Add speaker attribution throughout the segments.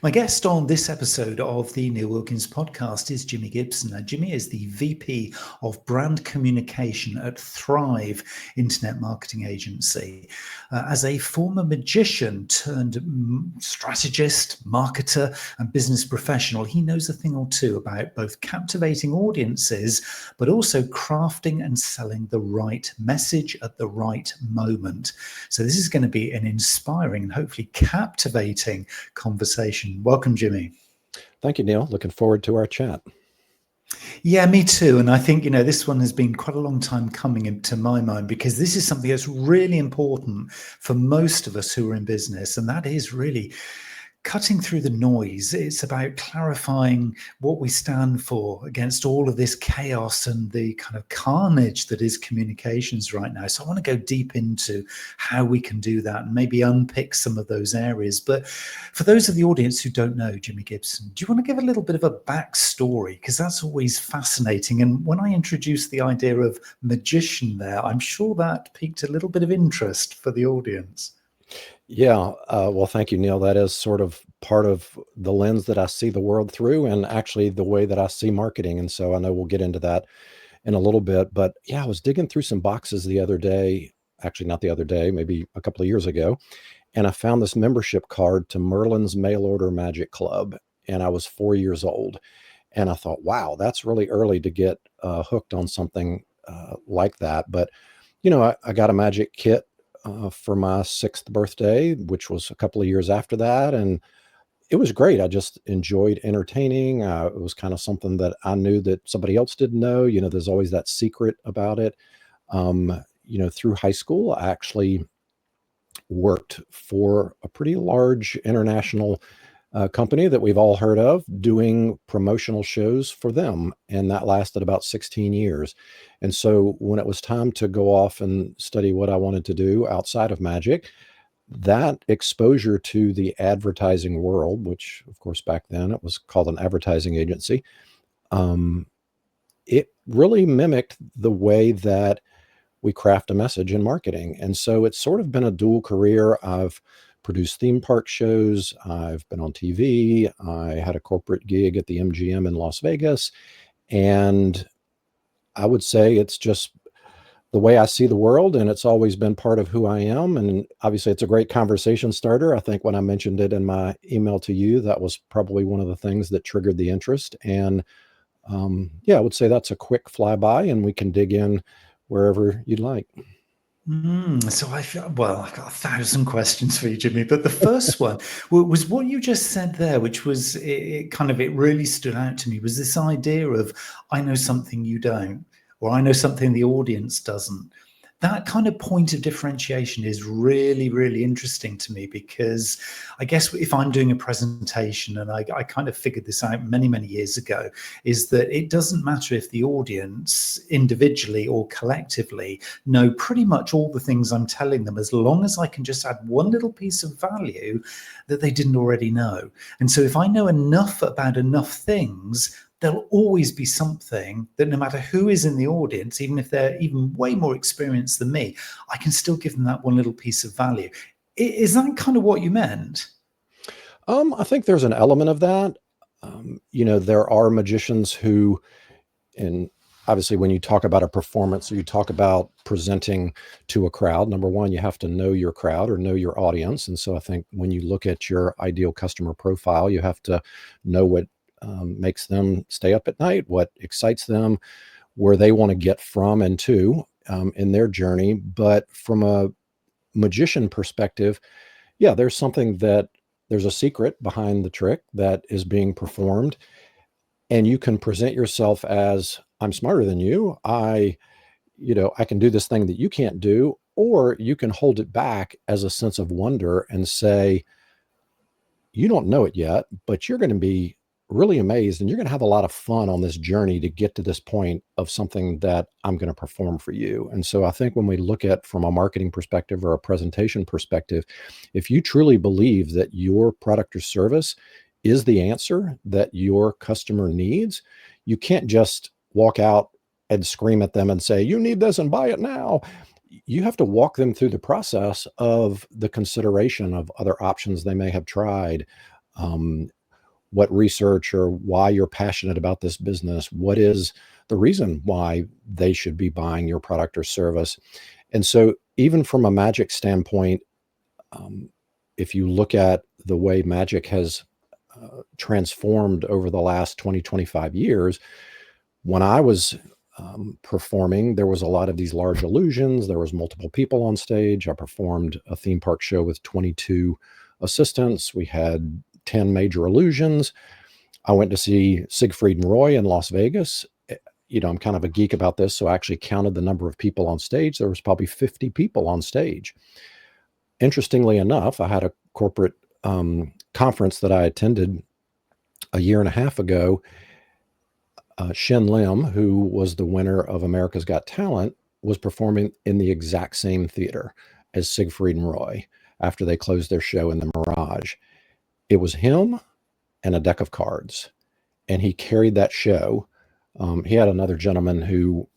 Speaker 1: My guest on this episode of the Neil Wilkins Podcast is Jimi Gibson. Now, Jimi is the VP of Brand Communication at Thrive Internet Marketing Agency. As a former magician turned strategist, marketer, and business professional, he knows a thing or two about both captivating audiences, but also crafting and selling the right message at the right moment. So this is going to be an inspiring and hopefully captivating conversation. Welcome, Jimi.
Speaker 2: Thank you, Neil. Looking forward to our chat.
Speaker 1: Yeah, me too. And I think, this one has been quite a long time coming into my mind because this is something that's really important for most of us who are in business. And that is really cutting through the noise. It's about clarifying what we stand for against all of this chaos and the kind of carnage that is communications right now. So I want to go deep into how we can do that and maybe unpick some of those areas. But for those of the audience who don't know Jimi Gibson, do you want to give a little bit of a backstory? Because that's always fascinating. And when I introduced the idea of magician there, I'm sure that piqued a little bit of interest for the audience.
Speaker 2: Yeah, well, thank you, Neil. That is sort of part of the lens that I see the world through and actually the way that I see marketing. And so I know we'll get into that in a little bit. But yeah, I was digging through some boxes the other day, actually not the other day, maybe a couple of years ago. And I found this membership card to Merlin's Mail Order Magic Club. And I was 4 years old. And I thought, wow, that's really early to get hooked on something like that. But, I got a magic kit for my 6th birthday, which was a couple of years after that. And it was great. I just enjoyed entertaining. It was kind of something that I knew that somebody else didn't know. There's always that secret about it. Through high school, I actually worked for a pretty large international company that we've all heard of, doing promotional shows for them. And that lasted about 16 years. And so when it was time to go off and study what I wanted to do outside of magic, that exposure to the advertising world, which of course back then it was called an advertising agency, it really mimicked the way that we craft a message in marketing. And so it's sort of been a dual career. I've produced theme park shows. I've been on TV. I had a corporate gig at the MGM in Las Vegas. And I would say it's just the way I see the world, and it's always been part of who I am. And obviously it's a great conversation starter. I think when I mentioned it in my email to you, that was probably one of the things that triggered the interest. And I would say that's a quick flyby, and we can dig in wherever you'd like.
Speaker 1: So I've got 1,000 questions for you, Jimi, but the first one was what you just said there, which was it really stood out to me, was this idea of I know something you don't, or I know something the audience doesn't. That kind of point of differentiation is really, really interesting to me, because I guess if I'm doing a presentation, and I kind of figured this out many, many years ago, is that it doesn't matter if the audience individually or collectively know pretty much all the things I'm telling them, as long as I can just add one little piece of value that they didn't already know. And so if I know enough about enough things, there'll always be something that no matter who is in the audience, even if they're even way more experienced than me, I can still give them that one little piece of value. Is that kind of what you meant?
Speaker 2: I think there's an element of that. There are magicians who, and obviously when you talk about a performance or you talk about presenting to a crowd, number one, you have to know your crowd or know your audience. And so I think when you look at your ideal customer profile, you have to know what makes them stay up at night, what excites them, where they want to get from and to in their journey. But from a magician perspective, there's a secret behind the trick that is being performed. And you can present yourself as, I'm smarter than you. I can do this thing that you can't do. Or you can hold it back as a sense of wonder and say, you don't know it yet, but you're going to be really amazed, and you're going to have a lot of fun on this journey to get to this point of something that I'm going to perform for you. And so I think when we look at from a marketing perspective or a presentation perspective, if you truly believe that your product or service is the answer that your customer needs, you can't just walk out and scream at them and say, you need this and buy it now. You have to walk them through the process of the consideration of other options they may have tried, what research or why you're passionate about this business. What is the reason why they should be buying your product or service? And so even from a magic standpoint, if you look at the way magic has transformed over the last 20, 25 years, when I was performing, there was a lot of these large illusions. There was multiple people on stage. I performed a theme park show with 22 assistants. We had 10 major illusions. I went to see Siegfried and Roy in Las Vegas. I'm kind of a geek about this, so I actually counted the number of people on stage. There was probably 50 people on stage. Interestingly enough, I had a corporate conference that I attended a year and a half ago. Shin Lim, who was the winner of America's Got Talent, was performing in the exact same theater as Siegfried and Roy after they closed their show in the Mirage. It was him and a deck of cards, and he carried that show. He had another gentleman who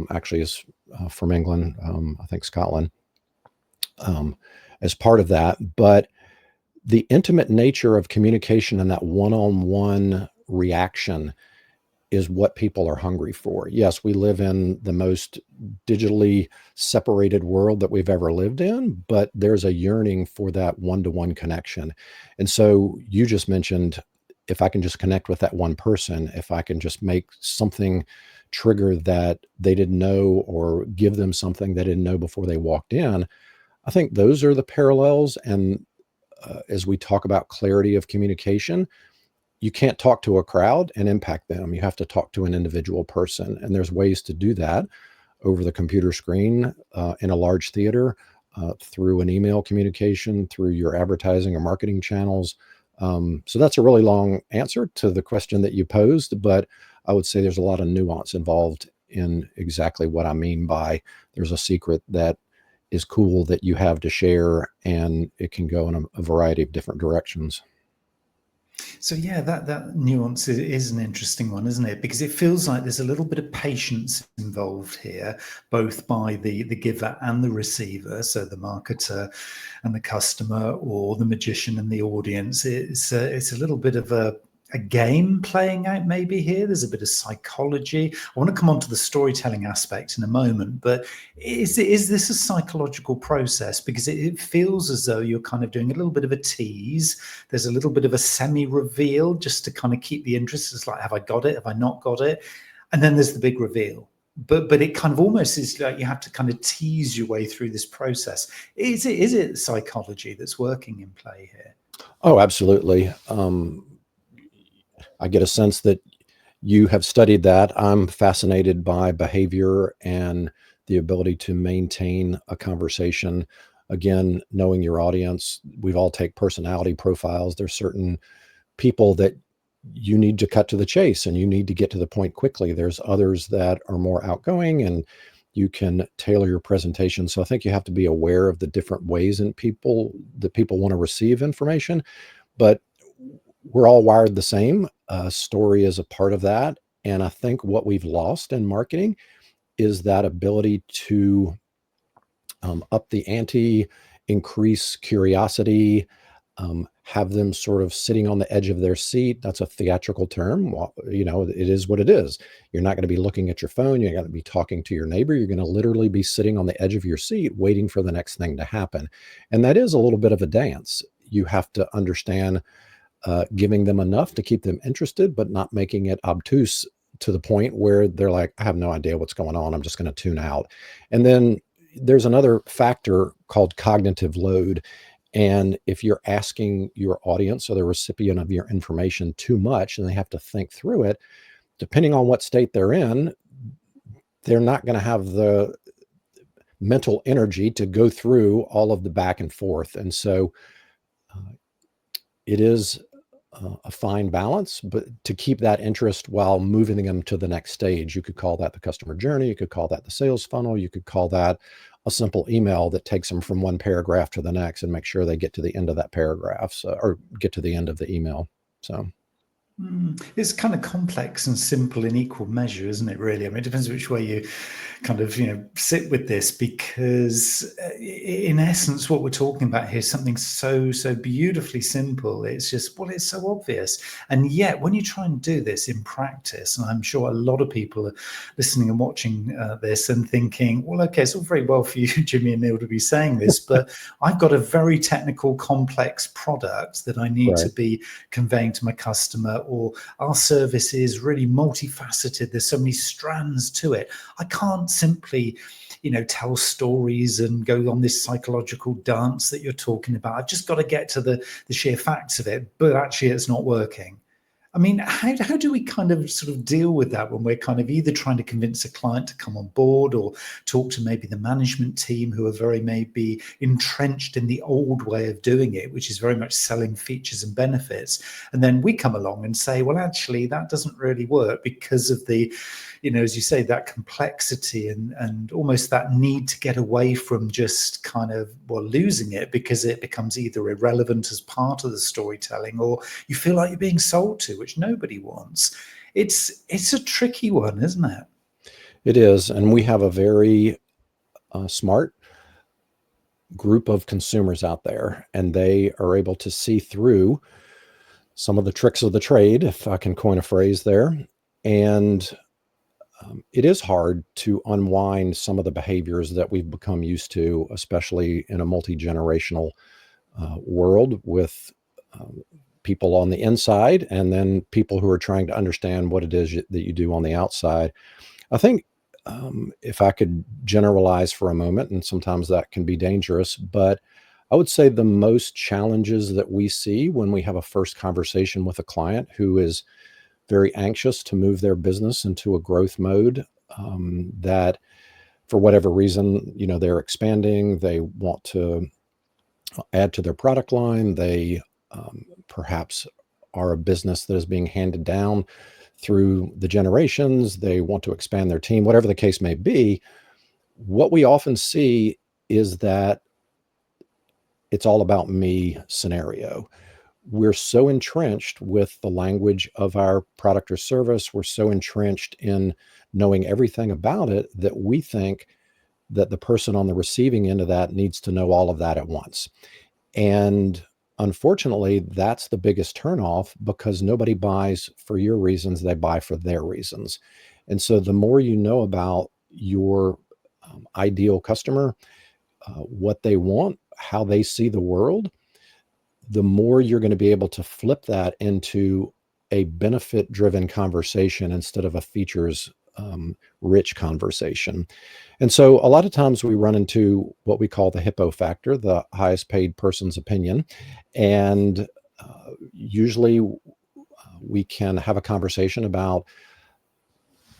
Speaker 2: actually is from England, I think Scotland, as part of that. But the intimate nature of communication and that one-on-one reaction is what people are hungry for. Yes, we live in the most digitally separated world that we've ever lived in, but there's a yearning for that one-to-one connection. And so you just mentioned, if I can just connect with that one person, if I can just make something trigger that they didn't know or give them something they didn't know before they walked in, I think those are the parallels. And as we talk about clarity of communication, you can't talk to a crowd and impact them. You have to talk to an individual person. And there's ways to do that over the computer screen in a large theater, through an email communication, through your advertising or marketing channels. So that's a really long answer to the question that you posed, but I would say there's a lot of nuance involved in exactly what I mean by there's a secret that is cool that you have to share, and it can go in a variety of different directions.
Speaker 1: So yeah, that nuance is an interesting one, isn't it? Because it feels like there's a little bit of patience involved here, both by the giver and the receiver, so the marketer and the customer, or the magician and the audience. It's a little bit of a game playing out maybe here. There's a bit of psychology. I want to come on to the storytelling aspect in a moment, but is this a psychological process? Because it feels as though you're kind of doing a little bit of a tease. There's a little bit of a semi-reveal just to kind of keep the interest. It's like, have I got it? Have I not got it? And then there's the big reveal. But it kind of almost is like you have to kind of tease your way through this process. Is it psychology that's working in play here?
Speaker 2: Oh, absolutely. I get a sense that you have studied that. I'm fascinated by behavior and the ability to maintain a conversation. Again, knowing your audience, we've all take personality profiles. There's certain people that you need to cut to the chase and you need to get to the point quickly. There's others that are more outgoing and you can tailor your presentation. So I think you have to be aware of the different ways that people want to receive information, but we're all wired the same. Story is a part of that. And I think what we've lost in marketing is that ability to up the ante, increase curiosity, have them sort of sitting on the edge of their seat. That's a theatrical term. Well, it is what it is. You're not going to be looking at your phone. You're going to be talking to your neighbor. You're going to literally be sitting on the edge of your seat, waiting for the next thing to happen. And that is a little bit of a dance. You have to understand giving them enough to keep them interested, but not making it obtuse to the point where they're like, I have no idea what's going on. I'm just going to tune out. And then there's another factor called cognitive load. And if you're asking your audience or the recipient of your information too much and they have to think through it, depending on what state they're in, they're not going to have the mental energy to go through all of the back and forth. And so it is a fine balance, but to keep that interest while moving them to the next stage. You could call that the customer journey. You could call that the sales funnel. You could call that a simple email that takes them from one paragraph to the next and make sure they get to the end of that paragraph, or get to the end of the email. So.
Speaker 1: It's kind of complex and simple in equal measure, isn't it, really? I mean, it depends which way you kind of, sit with this, because in essence, what we're talking about here is something so beautifully simple. It's just, well, it's so obvious. And yet, when you try and do this in practice, and I'm sure a lot of people are listening and watching this and thinking, well, okay, it's all very well for you, Jimmy and Neil, to be saying this, but I've got a very technical, complex product that I need to
Speaker 2: Right.
Speaker 1: be conveying to my customer, or our service is really multifaceted. There's so many strands to it. I can't simply, tell stories and go on this psychological dance that you're talking about. I've just got to get to the sheer facts of it, but actually it's not working. I mean, how do we kind of sort of deal with that when we're kind of either trying to convince a client to come on board, or talk to maybe the management team who are very maybe entrenched in the old way of doing it, which is very much selling features and benefits. And then we come along and say, well, actually, that doesn't really work because of the, as you say, that complexity and almost that need to get away from just kind of, well, losing it because it becomes either irrelevant as part of the storytelling, or you feel like you're being sold to, which nobody wants. It's a tricky one, isn't it?
Speaker 2: It is. And we have a very smart group of consumers out there, and they are able to see through some of the tricks of the trade, if I can coin a phrase there. And it is hard to unwind some of the behaviors that we've become used to, especially in a multi-generational world with people on the inside and then people who are trying to understand what it is that you do on the outside. I think if I could generalize for a moment, and sometimes that can be dangerous, but I would say the most challenges that we see when we have a first conversation with a client who is very anxious to move their business into a growth mode, that for whatever reason, they're expanding, they want to add to their product line, they perhaps are a business that is being handed down through the generations, they want to expand their team, whatever the case may be. What we often see is that it's all about me scenario. We're so entrenched with the language of our product or service. We're so entrenched in knowing everything about it that we think that the person on the receiving end of that needs to know all of that at once. And unfortunately, that's the biggest turnoff, because nobody buys for your reasons, they buy for their reasons. And so the more you know about your ideal customer, what they want, how they see the world, the more you're going to be able to flip that into a benefit-driven conversation instead of a features rich conversation. And so a lot of times we run into what we call the hippo factor, the highest paid person's opinion. And usually we can have a conversation about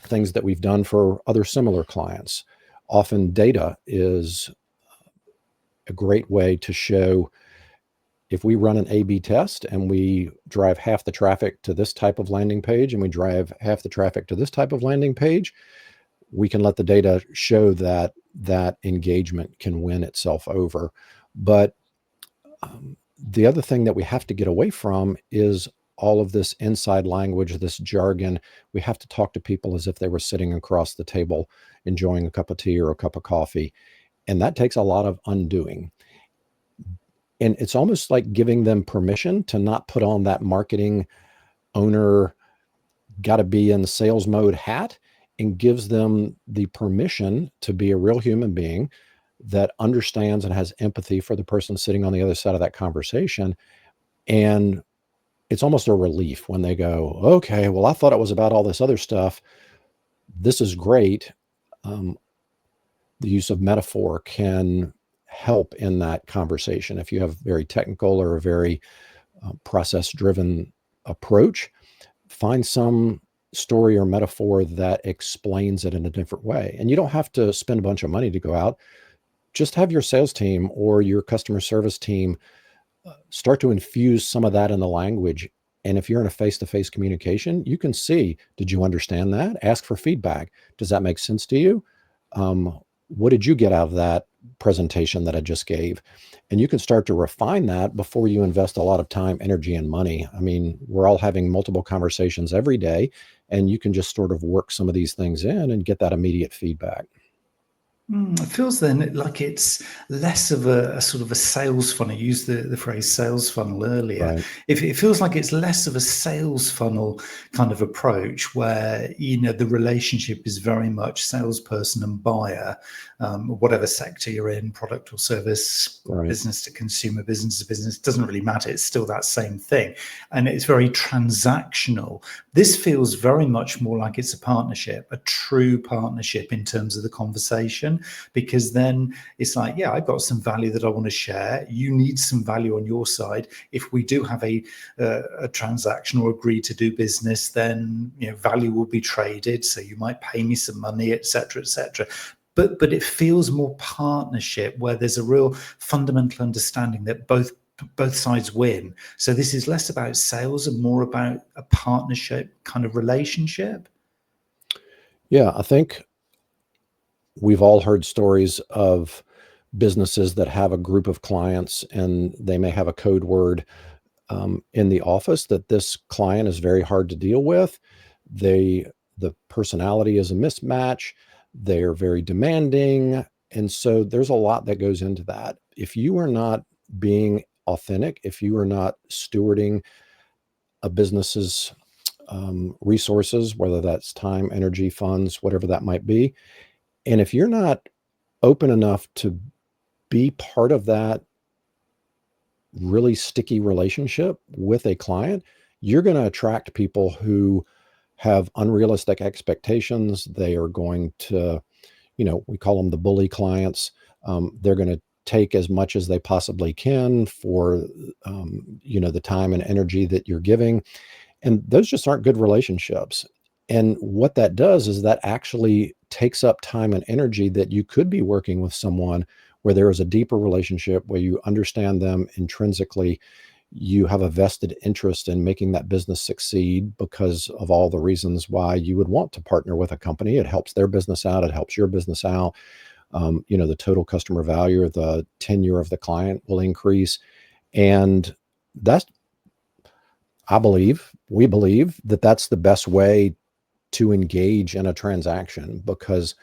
Speaker 2: things that we've done for other similar clients. Often data is a great way to show, if we run an A/B test and we drive half the traffic to this type of landing page and we drive half the traffic to this type of landing page, we can let the data show that that engagement can win itself over. But the other thing that we have to get away from is all of this inside language, this jargon. We have to talk to people as if they were sitting across the table enjoying a cup of tea or a cup of coffee. And that takes a lot of undoing. And it's almost like giving them permission to not put on that marketing owner, got to be in the sales mode hat, and gives them the permission to be a real human being that understands and has empathy for the person sitting on the other side of that conversation. And it's almost a relief when they go, okay, well, I thought it was about all this other stuff. This is great. The use of metaphor can help in that conversation. If you have very technical or a very process-driven approach, find some story or metaphor that explains it in a different way. And you don't have to spend a bunch of money to go out. Just have your sales team or your customer service team start to infuse some of that in the language. And if you're in a face-to-face communication, you can see, did you understand that? Ask for feedback. Does that make sense to you? What did you get out of that presentation that I just gave. And you can start to refine that before you invest a lot of time, energy, and money. I mean, we're all having multiple conversations every day, and you can just sort of work some of these things in and get that immediate feedback.
Speaker 1: It feels then like it's less of a sort of a sales funnel. You used the phrase sales funnel earlier.
Speaker 2: Right.
Speaker 1: If it feels like it's less of a sales funnel kind of approach where, the relationship is very much salesperson and buyer, whatever sector you're in, product or service, or
Speaker 2: Right.
Speaker 1: business to consumer, business to business, doesn't really matter. It's still that same thing. And it's very transactional. This feels very much more like it's a partnership, a true partnership in terms of the conversation. Because then it's like, yeah, I've got some value that I want to share. You need some value on your side. If we do have a transaction or agree to do business, then value will be traded. So you might pay me some money, etc., etc. But it feels more partnership where there's a real fundamental understanding that both sides win. So this is less about sales and more about a partnership kind of relationship.
Speaker 2: Yeah, I think we've all heard stories of businesses that have a group of clients and they may have a code word in the office that this client is very hard to deal with. The personality is a mismatch. They're very demanding. And so there's a lot that goes into that. If you are not being authentic, if you are not stewarding a business's resources, whether that's time, energy, funds, whatever that might be, and if you're not open enough to be part of that really sticky relationship with a client, you're going to attract people who have unrealistic expectations. They are going to, we call them the bully clients. They're going to take as much as they possibly can for, the time and energy that you're giving. And those just aren't good relationships. And what that does is that actually takes up time and energy that you could be working with someone where there is a deeper relationship, where you understand them intrinsically. You have a vested interest in making that business succeed because of all the reasons why you would want to partner with a company. It helps their business out. It helps your business out. The total customer value or the tenure of the client will increase. And that's, we believe that that's the best way to engage in a transaction, because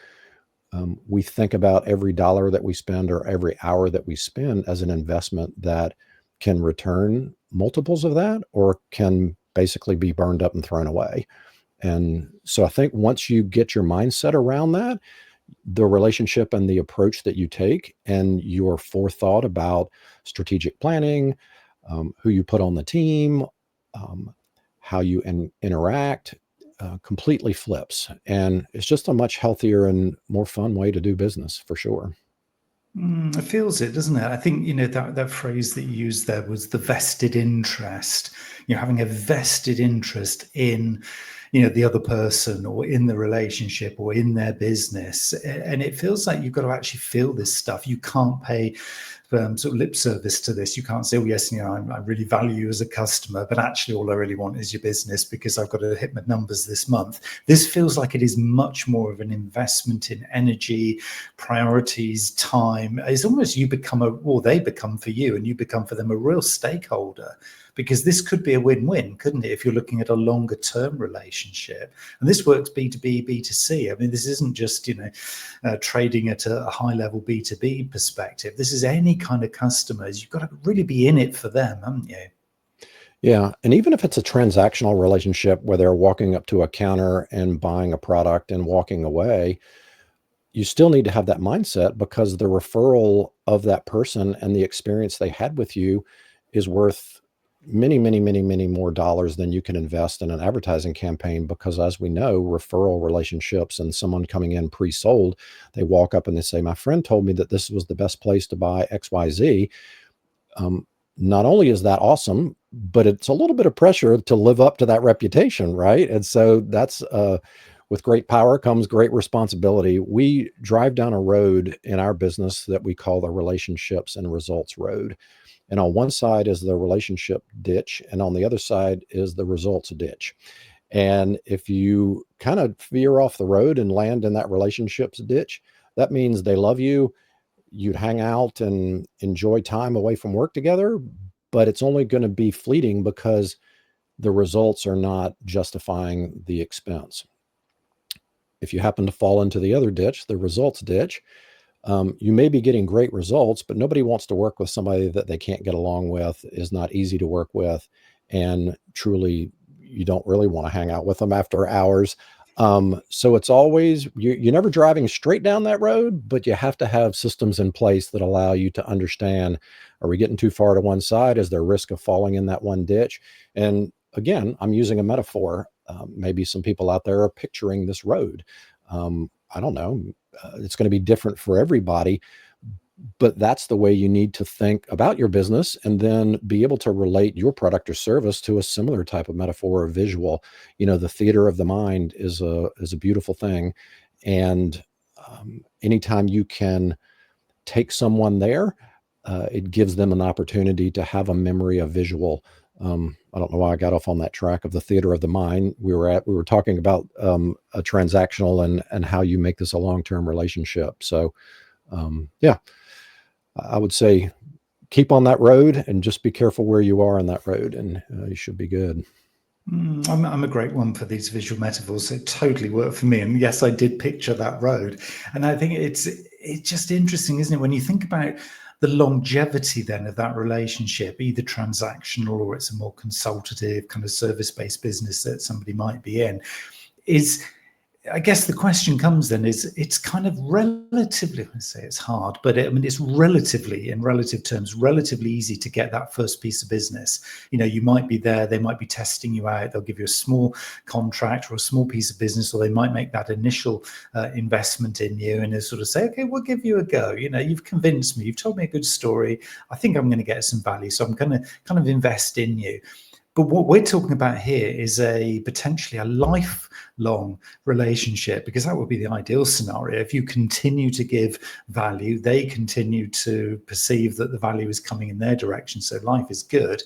Speaker 2: we think about every dollar that we spend or every hour that we spend as an investment that can return multiples of that or can basically be burned up and thrown away. And so I think once you get your mindset around that, the relationship and the approach that you take and your forethought about strategic planning, who you put on the team, how you interact, completely flips. And it's just a much healthier and more fun way to do business, for sure.
Speaker 1: It feels it, doesn't it? I think, that phrase that you used there was the vested interest, having a vested interest in, the other person or in the relationship or in their business. And it feels like you've got to actually feel this stuff. You can't pay sort of lip service to this. You can't say, oh, yes, I really value you as a customer, but actually all I really want is your business because I've got to hit my numbers this month. This feels like it is much more of an investment in energy, priorities, time. It's almost they become for you and you become for them a real stakeholder, because this could be a win-win, couldn't it, if you're looking at a longer term relationship? And this works B2B, B2C. I mean, this isn't just, trading at a high level B2B perspective. This is any kind of customers. You've got to really be in it for them, haven't you?
Speaker 2: Yeah. And even if it's a transactional relationship where they're walking up to a counter and buying a product and walking away, you still need to have that mindset, because the referral of that person and the experience they had with you is worth many, many, many, many more dollars than you can invest in an advertising campaign. Because as we know, referral relationships and someone coming in pre-sold, they walk up and they say, my friend told me that this was the best place to buy XYZ. Not only is that awesome, but it's a little bit of pressure to live up to that reputation, right? And so that's with great power comes great responsibility. We drive down a road in our business that we call the relationships and results road. And on one side is the relationship ditch, and on the other side is the results ditch. And if you kind of veer off the road and land in that relationships ditch, that means they love you. you'd hang out and enjoy time away from work together, but it's only going to be fleeting because the results are not justifying the expense. If you happen to fall into the other ditch, the results ditch, you may be getting great results, but nobody wants to work with somebody that they can't get along with, is not easy to work with, and truly you don't really want to hang out with them after hours. So it's always, you're never driving straight down that road, but you have to have systems in place that allow you to understand, are we getting too far to one side? Is there risk of falling in that one ditch? And again, I'm using a metaphor. Maybe some people out there are picturing this road. I don't know. It's going to be different for everybody, but that's the way you need to think about your business, and then be able to relate your product or service to a similar type of metaphor or visual. The theater of the mind is a beautiful thing. And anytime you can take someone there, it gives them an opportunity to have a memory, a visual. I don't know why I got off on that track of the theater of the mind. We were talking about a transactional and how you make this a long-term relationship. So yeah, I would say keep on that road and just be careful where you are on that road, and you should be good.
Speaker 1: I'm a great one for these visual metaphors. It totally worked for me. And yes, I did picture that road. And I think it's just interesting, isn't it? When you think about the longevity then of that relationship, either transactional or it's a more consultative kind of service-based business that somebody might be in, is, I guess the question comes then, is it's kind of relatively, I say it's hard, but it's relatively, in relative terms, relatively easy to get that first piece of business. You might be there, they might be testing you out, they'll give you a small contract or a small piece of business, or they might make that initial investment in you and they sort of say, okay, we'll give you a go. You've convinced me, you've told me a good story, I think I'm going to get some value, so I'm going to kind of invest in you. But what we're talking about here is potentially a lifelong relationship, because that would be the ideal scenario. If you continue to give value, they continue to perceive that the value is coming in their direction, so life is good.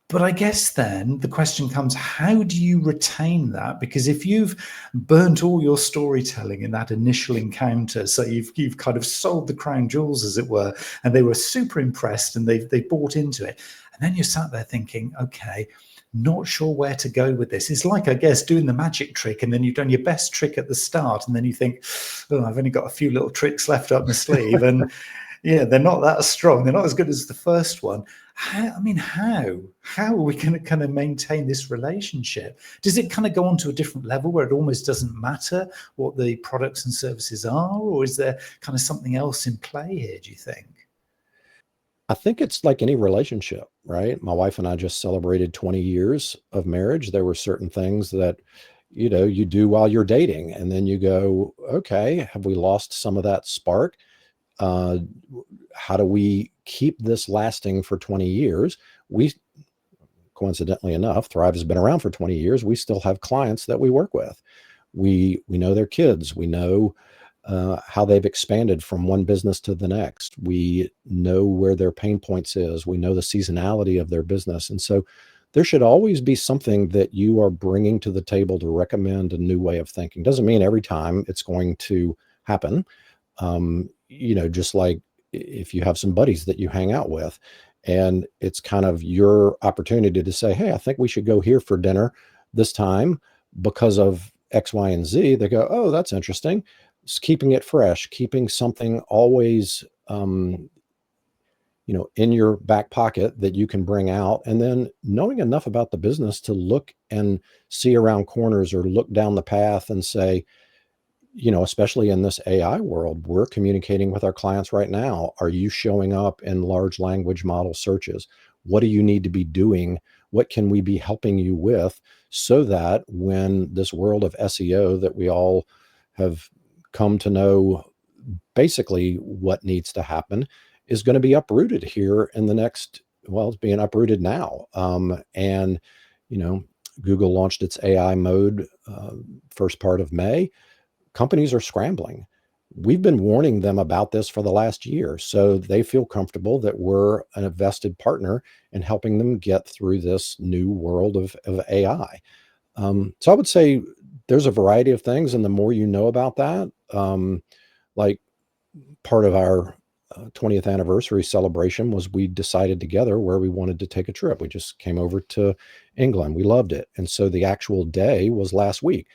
Speaker 1: But I guess then the question comes, how do you retain that? Because if you've burnt all your storytelling in that initial encounter, so you've kind of sold the crown jewels, as it were, and they were super impressed and they bought into it. And then you're sat there thinking, okay, not sure where to go with this. It's like, I guess, doing the magic trick, and then you've done your best trick at the start, and then you think, oh, I've only got a few little tricks left up my sleeve. And yeah, they're not that strong. They're not as good as the first one. How are we going to kind of maintain this relationship? Does it kind of go on to a different level where it almost doesn't matter what the products and services are? Or is there kind of something else in play here, do you think?
Speaker 2: I think it's like any relationship, right? My wife and I just celebrated 20 years of marriage. There were certain things that, you do while you're dating, and then you go, okay, have we lost some of that spark? How do we keep this lasting for 20 years? We, coincidentally enough, Thrive has been around for 20 years. We still have clients that we work with. We know their kids. We know how they've expanded from one business to the next. We know where their pain points is. We know the seasonality of their business. And so there should always be something that you are bringing to the table to recommend a new way of thinking. Doesn't mean every time it's going to happen. Just like if you have some buddies that you hang out with, and it's kind of your opportunity to say, hey, I think we should go here for dinner this time because of X, Y, and Z. They go, oh, that's interesting. It's keeping it fresh, keeping something always, in your back pocket that you can bring out, and then knowing enough about the business to look and see around corners or look down the path and say, especially in this AI world, we're communicating with our clients right now. Are you showing up in large language model searches? What do you need to be doing? What can we be helping you with, so that when this world of SEO that we all have come to know basically what needs to happen is going to be uprooted here in the next, well, it's being uprooted now. And Google launched its AI mode first part of May. Companies are scrambling. We've been warning them about this for the last year, so they feel comfortable that we're a vested partner in helping them get through this new world of AI. So I would say there's a variety of things, and the more you know about that, like part of our 20th anniversary celebration was we decided together where we wanted to take a trip. We just came over to England. We loved it. And so the actual day was last week.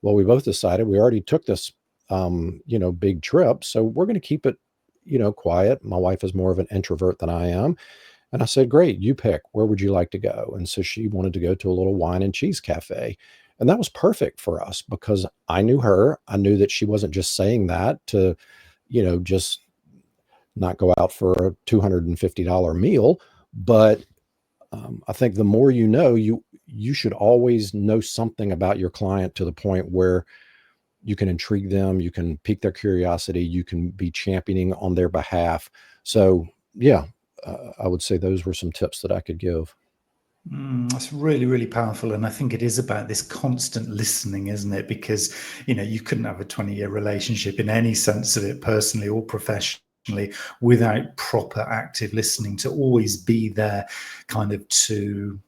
Speaker 2: Well, we both decided we already took this, big trip. So we're going to keep it, quiet. My wife is more of an introvert than I am. And I said, great, you pick. Where would you like to go? And so she wanted to go to a little wine and cheese cafe. And that was perfect for us because I knew her. I knew that she wasn't just saying that to, just not go out for a $250 meal. But I think the more you should always know something about your client to the point where you can intrigue them, you can pique their curiosity, you can be championing on their behalf. So yeah, I would say those were some tips that I could give.
Speaker 1: That's really, really powerful. And I think it is about this constant listening, isn't it? Because, you couldn't have a 20-year relationship in any sense of it, personally or professionally, without proper active listening, to always be there kind of to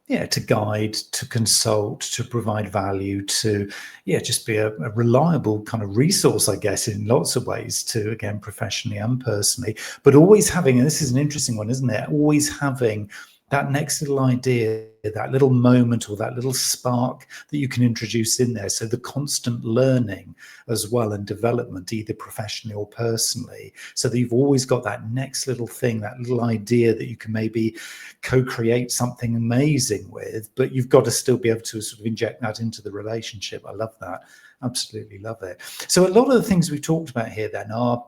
Speaker 1: guide, to consult, to provide value, to, just be a reliable kind of resource, I guess, in lots of ways, to, again, professionally and personally, but always having, and this is an interesting one, isn't it? Always having that next little idea, that little moment or that little spark that you can introduce in there. So the constant learning as well and development, either professionally or personally, so that you've always got that next little thing, that little idea that you can maybe co-create something amazing with, but you've got to still be able to sort of inject that into the relationship. I love that. Absolutely love it. So a lot of the things we've talked about here then are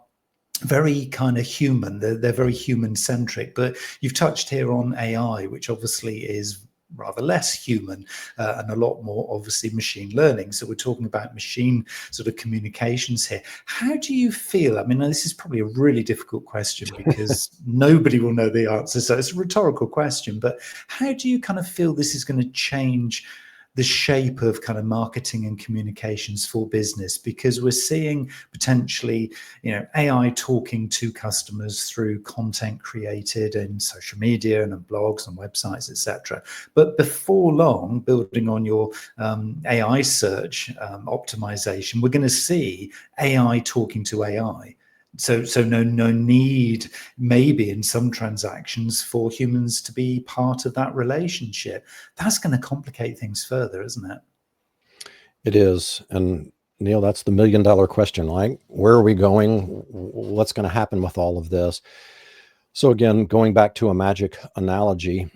Speaker 1: very kind of human. They're very human centric, but you've touched here on AI, which obviously is rather less human and a lot more obviously machine learning. So we're talking about machine sort of communications here. How do you feel? I mean, this is probably a really difficult question because nobody will know the answer. So it's a rhetorical question, but how do you kind of feel this is going to change the shape of kind of marketing and communications for business? Because we're seeing potentially, AI talking to customers through content created in social media and on blogs and websites, etc. But before long, building on your AI search optimization, we're going to see AI talking to AI. So no need, maybe in some transactions, for humans to be part of that relationship. That's going to complicate things further, isn't it?
Speaker 2: It is. And Neil, that's the $1 million question. Like, where are we going? What's going to happen with all of this? So again, going back to a magic analogy,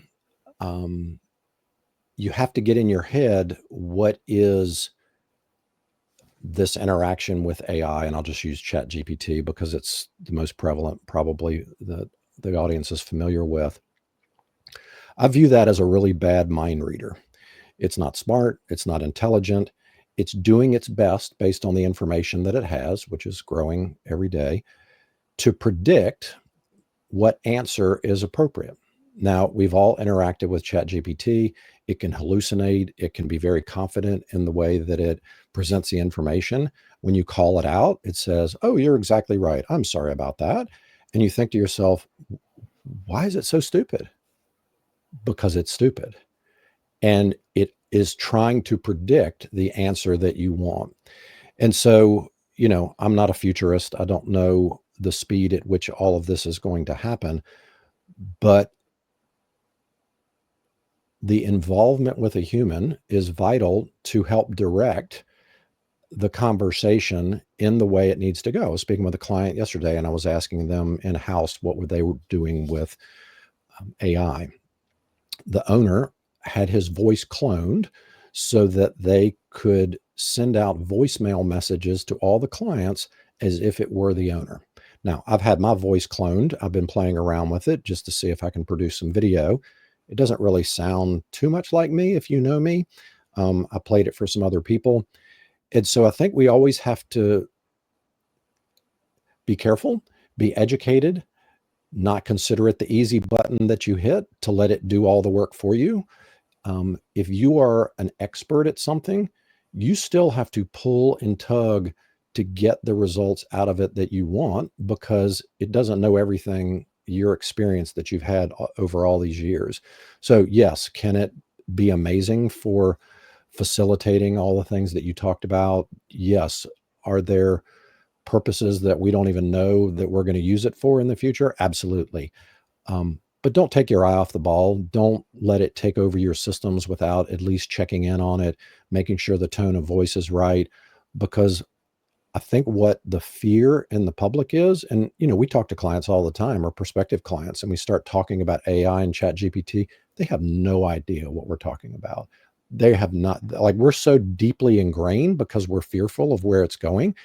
Speaker 2: you have to get in your head, what is this interaction with AI? And I'll just use ChatGPT because it's the most prevalent, probably, that the audience is familiar with. I view that as a really bad mind reader. It's not smart. It's not intelligent. It's doing its best based on the information that it has, which is growing every day, to predict what answer is appropriate. Now, we've all interacted with ChatGPT. It can hallucinate. It can be very confident in the way that it presents the information. When you call it out, it says, oh, you're exactly right. I'm sorry about that. And you think to yourself, why is it so stupid? Because it's stupid. And it is trying to predict the answer that you want. And so, I'm not a futurist. I don't know the speed at which all of this is going to happen, but the involvement with a human is vital to help direct the conversation in the way it needs to go. I was speaking with a client yesterday, and I was asking them in-house what were they doing with AI. The owner had his voice cloned so that they could send out voicemail messages to all the clients as if it were the owner. Now, I've had my voice cloned. I've been playing around with it just to see if I can produce some video. It doesn't really sound too much like me, if you know me. I played it for some other people. And so I think we always have to be careful, be educated, not consider it the easy button that you hit to let it do all the work for you. If you are an expert at something, you still have to pull and tug to get the results out of it that you want, because it doesn't know everything, your experience that you've had over all these years. So yes, can it be amazing for facilitating all the things that you talked about? Yes. Are there purposes that we don't even know that we're going to use it for in the future? Absolutely. But don't take your eye off the ball. Don't let it take over your systems without at least checking in on it, making sure the tone of voice is right. Because I think what the fear in the public is, and we talk to clients all the time, or prospective clients, and we start talking about AI and Chat GPT, they have no idea what we're talking about. They have not, like, we're so deeply ingrained because we're fearful of where it's going.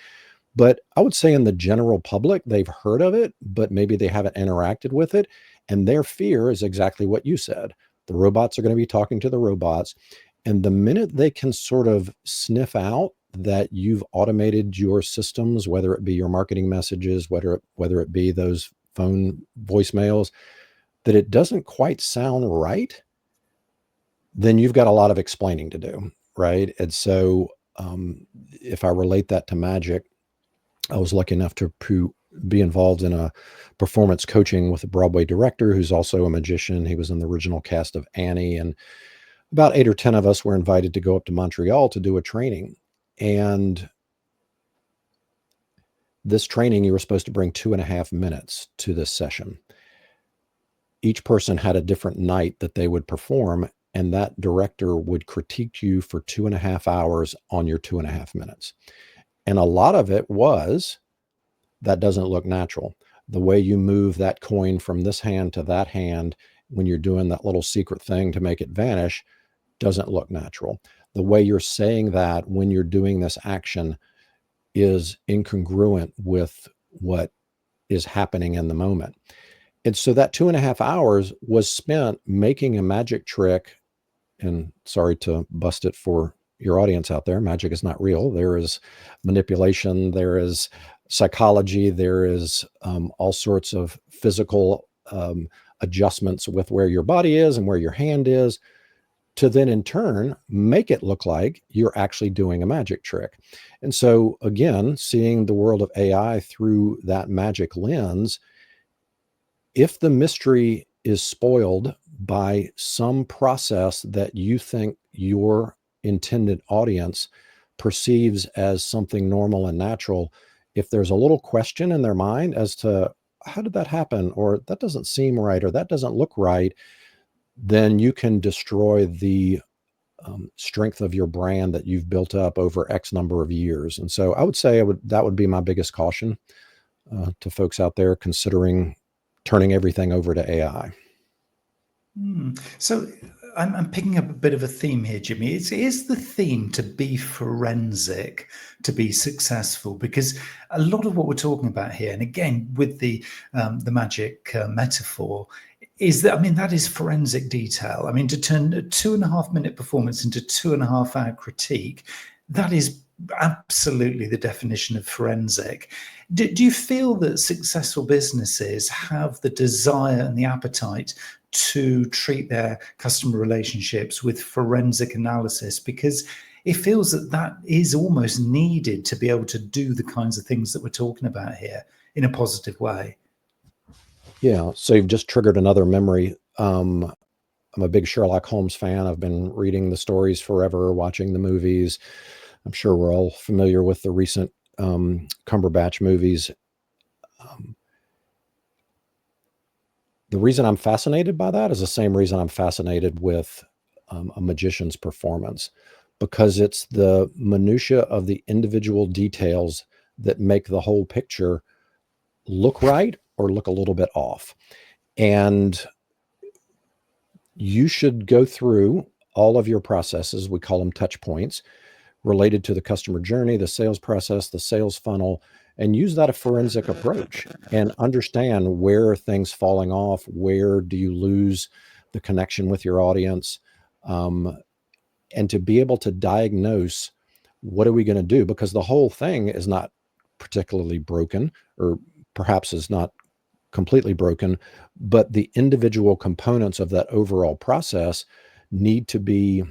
Speaker 2: But I would say in the general public, they've heard of it, but maybe they haven't interacted with it. And their fear is exactly what you said. The robots are going to be talking to the robots. And the minute they can sort of sniff out that you've automated your systems, whether it be your marketing messages, whether it be those phone voicemails, that it doesn't quite sound right, then you've got a lot of explaining to do, right? And so if I relate that to magic, I was lucky enough to be involved in a performance coaching with a Broadway director who's also a magician. He was in the original cast of Annie, and about 8 or 10 of us were invited to go up to Montreal to do a training. And this training, you were supposed to bring 2.5 minutes to this session. Each person had a different night that they would perform, and that director would critique you for 2.5 hours on your 2.5 minutes. And a lot of it was, that doesn't look natural. The way you move that coin from this hand to that hand when you're doing that little secret thing to make it vanish doesn't look natural. The way you're saying that when you're doing this action is incongruent with what is happening in the moment. And so that 2.5 hours was spent making a magic trick. And sorry to bust it for your audience out there, magic is not real. There is manipulation, there is psychology, there is all sorts of physical adjustments with where your body is and where your hand is, to then in turn make it look like you're actually doing a magic trick. And so again, seeing the world of AI through that magic lens, if the mystery is spoiled by some process that you think your intended audience perceives as something normal and natural, if there's a little question in their mind as to how did that happen, or that doesn't seem right, or that doesn't look right, then you can destroy the strength of your brand that you've built up over X number of years. And so I would say that would be my biggest caution to folks out there considering turning everything over to AI.
Speaker 1: So I'm picking up a bit of a theme here, Jimmy. Is the theme to be forensic, to be successful? Because a lot of what we're talking about here, and again with the magic metaphor, is that, I mean, that is forensic detail. I mean, to turn a 2.5 minute performance into 2.5 hour critique, that is absolutely the definition of forensic. Do you feel that successful businesses have the desire and the appetite to treat their customer relationships with forensic analysis? Because it feels that is almost needed to be able to do the kinds of things that we're talking about here in a positive way.
Speaker 2: Yeah, so you've just triggered another memory. I'm a big Sherlock Holmes fan. I've been reading the stories forever, watching the movies. I'm sure we're all familiar with the recent Cumberbatch movies. The reason I'm fascinated by that is the same reason I'm fascinated with a magician's performance, because it's the minutia of the individual details that make the whole picture look right or look a little bit off. And you should go through all of your processes, we call them touch points, related to the customer journey, the sales process, the sales funnel, and use that a forensic approach and understand where are things falling off, where do you lose the connection with your audience, and to be able to diagnose what are we going to do, because the whole thing is not particularly broken, or perhaps is not completely broken, but the individual components of that overall process need to be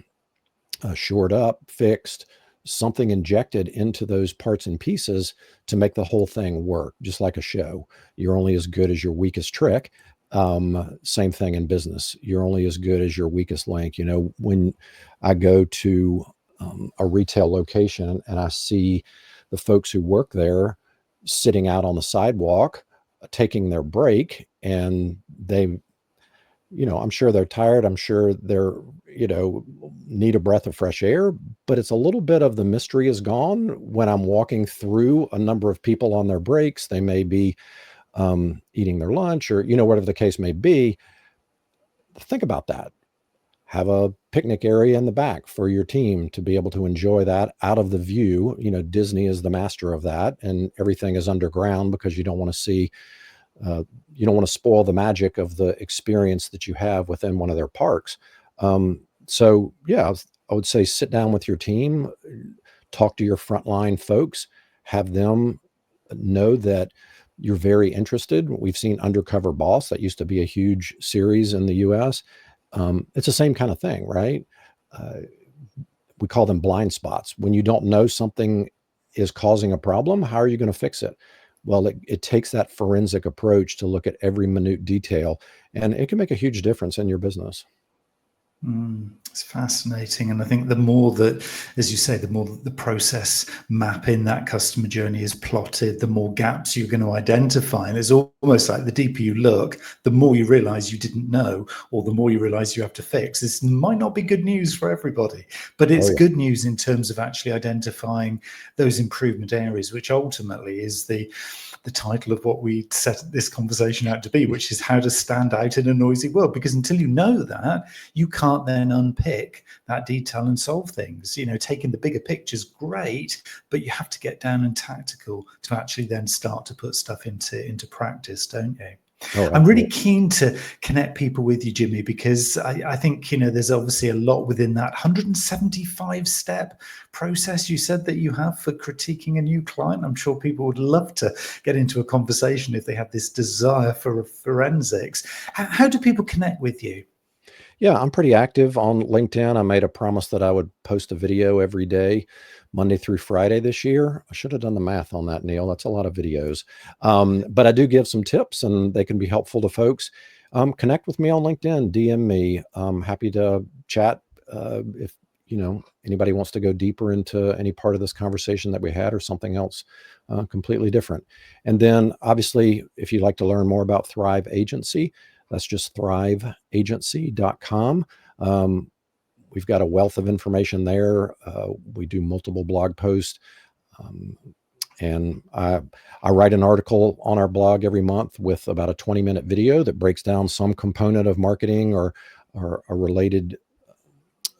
Speaker 2: shored up, fixed, something injected into those parts and pieces to make the whole thing work. Just like a show, you're only as good as your weakest trick. Same thing in business. You're only as good as your weakest link. You know, when I go to a retail location and I see the folks who work there sitting out on the sidewalk, taking their break, and they, I'm sure they're tired. I'm sure they're, need a breath of fresh air, but it's a little bit of the mystery is gone when I'm walking through a number of people on their breaks. They may be eating their lunch or, whatever the case may be. Think about that. Have a picnic area in the back for your team to be able to enjoy that out of the view. Disney is the master of that, and everything is underground because you don't want to see, you don't want to spoil the magic of the experience that you have within one of their parks. So yeah, I would say sit down with your team, talk to your frontline folks, have them know that you're very interested. We've seen Undercover Boss. That used to be a huge series in the US. It's the same kind of thing, right? We call them blind spots. When you don't know something is causing a problem, how are you going to fix it? Well, it takes that forensic approach to look at every minute detail, and it can make a huge difference in your business.
Speaker 1: It's fascinating. And I think the more that, as you say, the more that the process map in that customer journey is plotted, the more gaps you're going to identify. And it's almost like the deeper you look, the more you realize you didn't know, or the more you realize you have to fix. This might not be good news for everybody, but it's good news in terms of actually identifying those improvement areas, which ultimately is the title of what we set this conversation out to be, which is how to stand out in a noisy world. Because until you know that, you can't then unpick that detail and solve things. Taking the bigger picture is great, but you have to get down and tactical to actually then start to put stuff into practice, don't you? I'm really keen to connect people with you, Jimmy, because I think, there's obviously a lot within that 175-step process you said that you have for critiquing a new client. I'm sure people would love to get into a conversation if they have this desire for forensics. How do people connect with you?
Speaker 2: Yeah, I'm pretty active on LinkedIn. I made a promise that I would post a video every day, Monday through Friday this year. I should have done the math on that, Neil. That's a lot of videos. But I do give some tips, and they can be helpful to folks. Connect with me on LinkedIn, DM me. I'm happy to chat if anybody wants to go deeper into any part of this conversation that we had or something else completely different. And then obviously, if you'd like to learn more about Thrive Agency, that's just thriveagency.com. We've got a wealth of information there. We do multiple blog posts. And I write an article on our blog every month with about a 20-minute video that breaks down some component of marketing or a related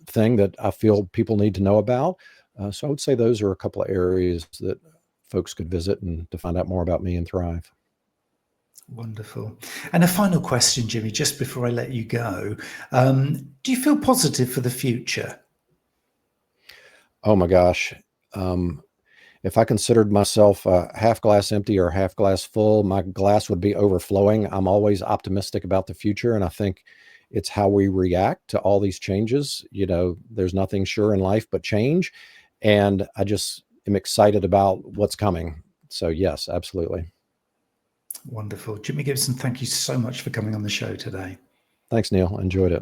Speaker 2: thing that I feel people need to know about. So I would say those are a couple of areas that folks could visit and to find out more about me and Thrive.
Speaker 1: Wonderful. And a final question, Jimmy, just before I let you go. Do you feel positive for the future?
Speaker 2: Oh my gosh. If I considered myself half glass empty or half glass full, my glass would be overflowing. I'm always optimistic about the future. And I think it's how we react to all these changes. There's nothing sure in life but change. And I just am excited about what's coming. So yes, absolutely.
Speaker 1: Wonderful. Jimi Gibson, thank you so much for coming on the show today.
Speaker 2: Thanks, Neil. Enjoyed it.